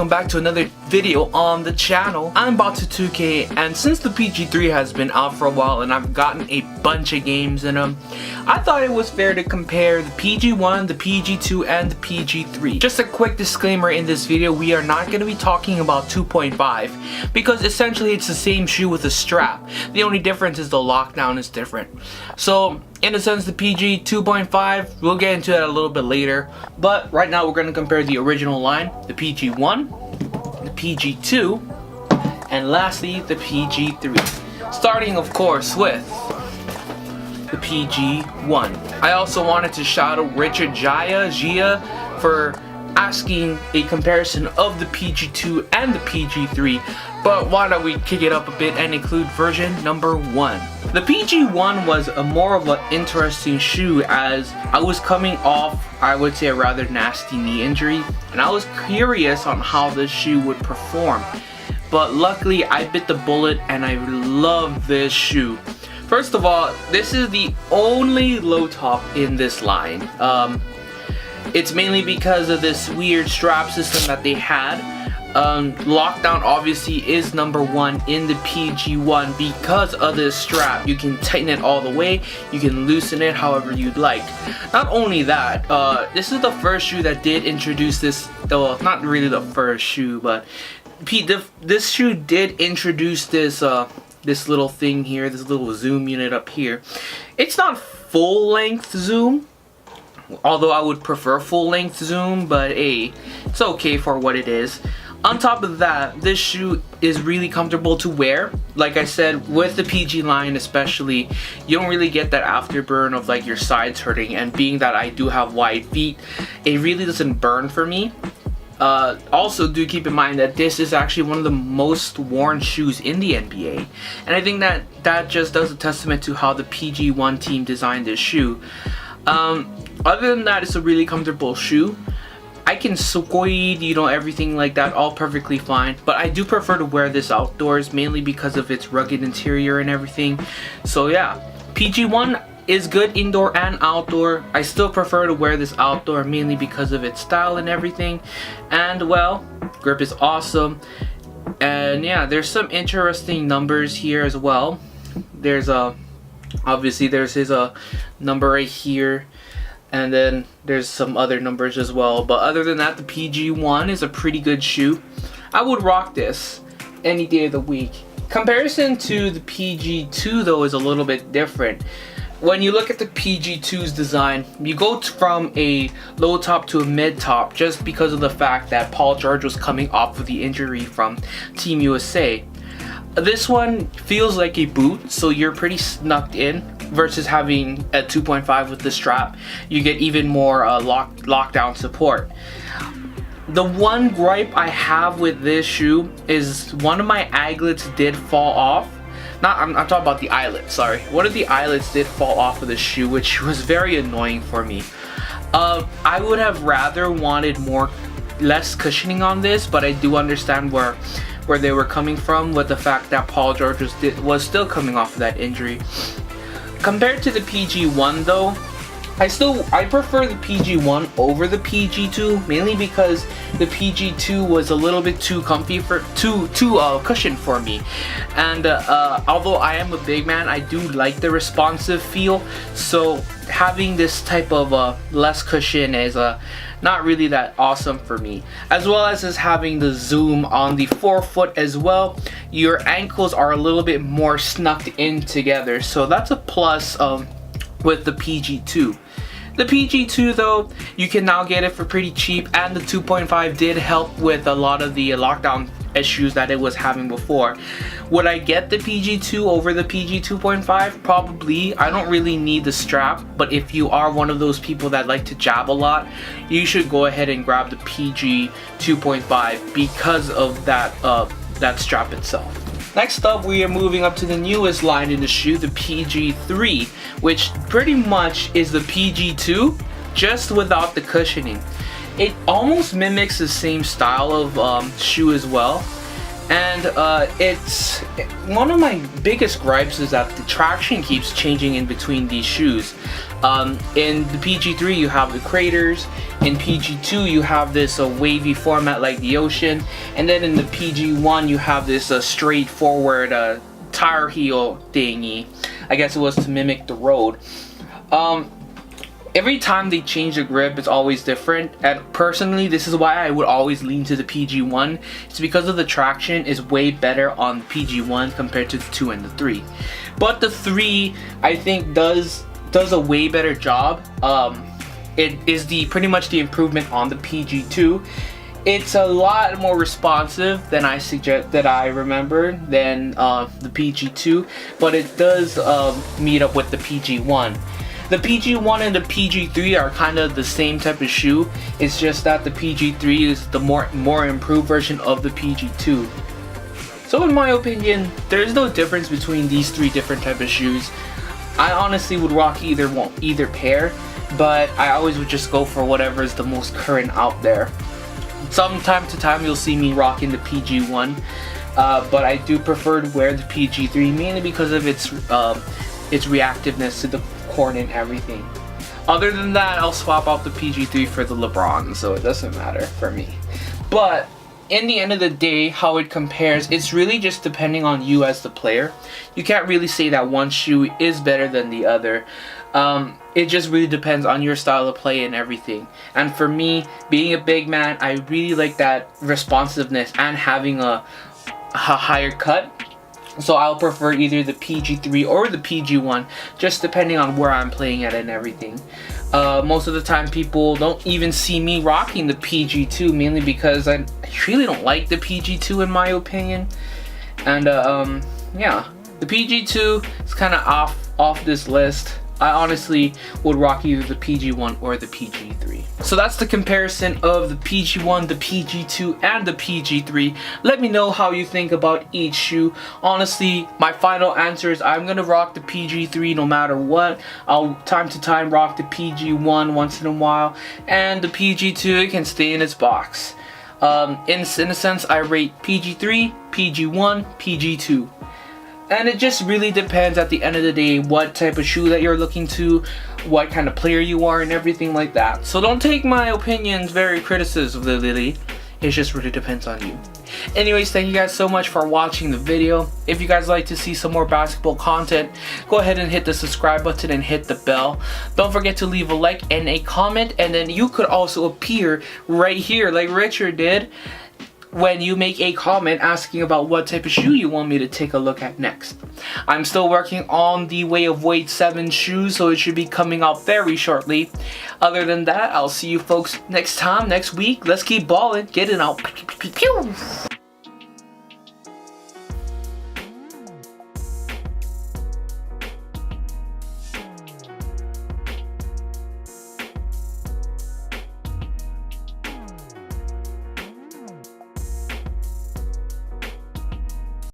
welcome back to another video on the channel. I'm about to 2K, and since the PG3 has been out for a while and I've gotten a bunch of games in them, I thought it was fair to compare the PG1, the PG2, and the PG3. Just a quick disclaimer in this video, we are not going to be talking about 2.5 because essentially it's the same shoe with a strap. The only difference is the lockdown is different. So in a sense, the PG 2.5, we'll get into that a little bit later, but right now we're going to compare the original line, the PG1, the PG2, and lastly the PG3. Starting of course with the PG1. I also wanted to shout out Richard Gia for asking a comparison of the PG2 and the PG3, but why don't we kick it up a bit and include version number 1. The PG1 was a more of an interesting shoe as I was coming off, I would say, a rather nasty knee injury, and I was curious on how this shoe would perform. But luckily I bit the bullet and I love this shoe. First of all, this is the only low top in this line. It's mainly because of this weird strap system that they had. Lockdown obviously is number 1 in the PG1 because of this strap. You can tighten it all the way, you can loosen it however you'd like. Not only that, this is the first shoe that did introduce this, well, not really the first shoe, but this shoe did introduce this this little thing here, this little zoom unit up here. It's not full length zoom, although I would prefer full length zoom, but hey, it's okay for what it is. On top of that, this shoe is really comfortable to wear. Like I said, with the PG line especially, you don't really get that afterburn of like your sides hurting, and being that I do have wide feet, it really doesn't burn for me. Also do keep in mind that this is actually one of the most worn shoes in the NBA, and I think that just does a testament to how the PG1 team designed this shoe. Other than that, it's a really comfortable shoe. I can suede, you know, everything like that, all perfectly fine, but I do prefer to wear this outdoors mainly because of its rugged interior and everything. So yeah, PG1 is good indoor and outdoor. I still prefer to wear this outdoor mainly because of its style and everything, and well, grip is awesome. And yeah, there's some interesting numbers here as well. There's obviously there's his number right here, and then there's some other numbers as well. But other than that, the PG1 is a pretty good shoe. I would rock this any day of the week. Comparison to the PG2 though is a little bit different. When you look at the PG2's design, you go from a low top to a mid top just because of the fact that Paul George was coming off of the injury from Team USA. This one feels like a boot, so you're pretty snugged in, versus having a 2.5 with the strap. You get even more lockdown support. The one gripe I have with this shoe is one of my eyelets did fall off. I'm talking about the eyelet, sorry. One of the eyelets did fall off of the shoe, which was very annoying for me. I would have rather wanted less cushioning on this, but I do understand where they were coming from with the fact that Paul George was still coming off of that injury. Compared to the PG1 though, I prefer the PG1 over the PG2, mainly because the PG2 was a little bit too comfy too cushioned for me. And although I am a big man, I do like the responsive feel, so having this type of less cushion is not really that awesome for me. As well as having the zoom on the forefoot as well, your ankles are a little bit more snugged in together, so that's a plus with the PG2. The PG2 though, you can now get it for pretty cheap, and the 2.5 did help with a lot of the lockdown issues that it was having before. Would I get the PG2 over the PG 2.5? Probably. I don't really need the strap, but if you are one of those people that like to jab a lot, you should go ahead and grab the PG 2.5 because of that strap itself. Next up, we are moving up to the newest line in the shoe, the PG3, which pretty much is the PG2, just without the cushioning. It almost mimics the same style of shoe as well, And it's one of my biggest gripes is that the traction keeps changing in between these shoes. In the PG3 you have the craters, in PG2 you have this wavy format like the ocean, and then in the PG1 you have this straightforward tire heel thingy. I guess it was to mimic the road. Every time they change the grip, it's always different, and personally this is why I would always lean to the PG1. It's because of the traction is way better on the PG1 compared to the 2 and the 3. But the 3 I think does a way better job. It is pretty much the improvement on the PG2. It's a lot more responsive than I remember than the PG2, but it does meet up with the PG1. The PG1 and the PG3 are kind of the same type of shoe. It's just that the PG3 is the more improved version of the PG2. So in my opinion, there's no difference between these 3 different type of shoes. I honestly would rock either pair, but I always would just go for whatever is the most current out there. From time to time you'll see me rocking the PG1, but I do prefer to wear the PG3 mainly because of its reactiveness to the corn and everything. Other than that, I'll swap out the PG3 for the LeBron, so it doesn't matter for me. But in the end of the day, how it compares, it's really just depending on you as the player. You can't really say that one shoe is better than the other. It just really depends on your style of play and everything. And for me, being a big man, I really like that responsiveness and having a higher cut. So I'll prefer either the PG3 or the PG1, just depending on where I'm playing at and everything. Most of the time people don't even see me rocking the PG2, mainly because I really don't like the PG2 in my opinion. And yeah, the PG2 is kind of off this list. I honestly would rock either the PG1 or the PG3. So that's the comparison of the PG1, the PG2, and the PG3. Let me know how you think about each shoe. Honestly, my final answer is I'm gonna rock the PG3 no matter what. I'll time to time rock the PG1 once in a while, and the PG2 can stay in its box. In a sense, I rate PG3, PG1, PG2. And it just really depends at the end of the day what type of shoe that you're looking to, what kind of player you are, and everything like that. So don't take my opinions very criticismally. It just really depends on you. Anyways, thank you guys so much for watching the video. If you guys like to see some more basketball content, go ahead and hit the subscribe button and hit the bell. Don't forget to leave a like and a comment, and then you could also appear right here like Richard did when you make a comment asking about what type of shoe you want me to take a look at next. I'm still working on the Way of Wade 7 shoes, so it should be coming out very shortly. Other than that, I'll see you folks next week. Let's keep balling, get it out. Pew, pew, pew.